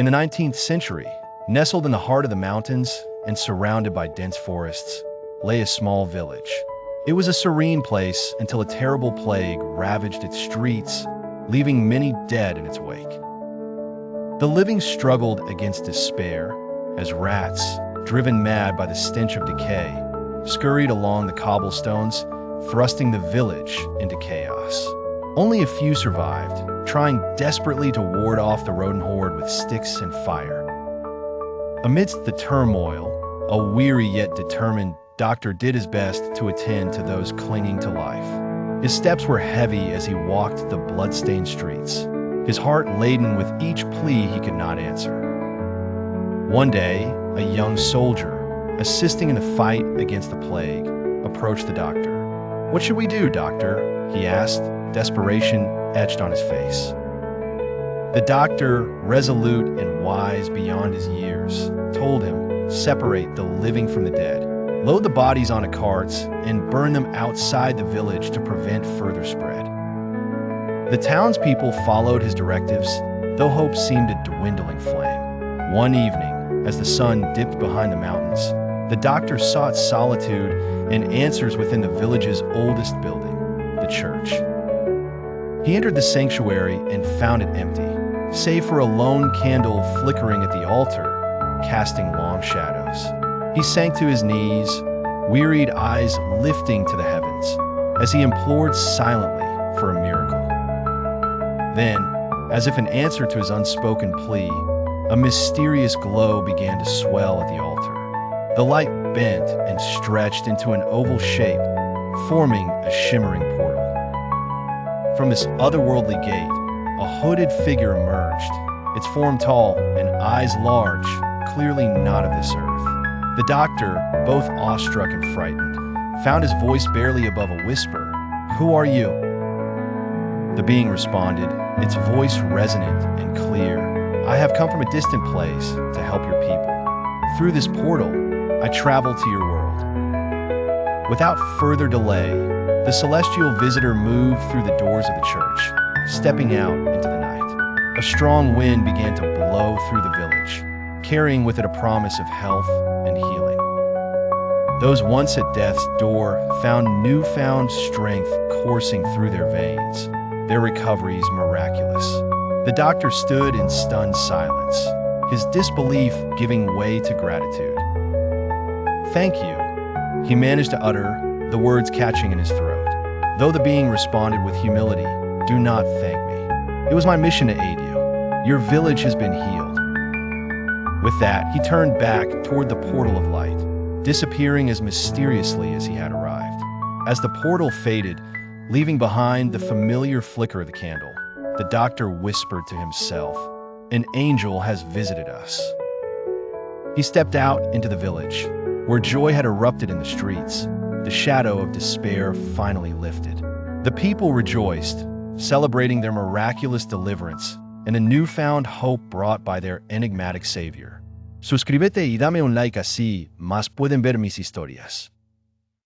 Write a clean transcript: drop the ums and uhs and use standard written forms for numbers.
In the 19th century, nestled in the heart of the mountains and surrounded by dense forests, lay a small village. It was a serene place until a terrible plague ravaged its streets, leaving many dead in its wake. The living struggled against despair as rats, driven mad by the stench of decay, scurried along the cobblestones, thrusting the village into chaos. Only a few survived, trying desperately to ward off the rodent horde with sticks and fire. Amidst the turmoil, a weary yet determined doctor did his best to attend to those clinging to life. His steps were heavy as he walked the blood-stained streets, his heart laden with each plea he could not answer. One day, a young soldier, assisting in a fight against the plague, approached the doctor. "What should we do, doctor?" he asked, desperation etched on his face. The doctor, resolute and wise beyond his years, told him, "Separate the living from the dead. Load the bodies onto carts and burn them outside the village to prevent further spread." The townspeople followed his directives, though hope seemed a dwindling flame. One evening, as the sun dipped behind the mountains, the doctor sought solitude and answers within the village's oldest building, the church. He entered the sanctuary and found it empty, save for a lone candle flickering at the altar, casting long shadows. He sank to his knees, wearied eyes lifting to the heavens, as he implored silently for a miracle. Then, as if in answer to his unspoken plea, a mysterious glow began to swell at the altar. The light bent and stretched into an oval shape, forming a shimmering portal. From this otherworldly gate, a hooded figure emerged, its form tall and eyes large, clearly not of this earth. The doctor, both awestruck and frightened, found his voice barely above a whisper. "Who are you?" The being responded, its voice resonant and clear. "I have come from a distant place to help your people. Through this portal, I travel to your world." Without further delay, the celestial visitor moved through the doors of the church, stepping out into the night. A strong wind began to blow through the village, carrying with it a promise of health and healing. Those once at death's door found newfound strength coursing through their veins, their recoveries miraculous. The doctor stood in stunned silence, his disbelief giving way to gratitude. "Thank you," he managed to utter, the words catching in his throat. Though the being responded with humility, "Do not thank me. It was my mission to aid you. Your village has been healed." With that, he turned back toward the portal of light, disappearing as mysteriously as he had arrived. As the portal faded, leaving behind the familiar flicker of the candle, the doctor whispered to himself, "An angel has visited us." He stepped out into the village, where joy had erupted in the streets. The shadow of despair finally lifted. The people rejoiced, celebrating their miraculous deliverance and a newfound hope brought by their enigmatic savior. Suscríbete y dame un like, así más pueden ver mis historias.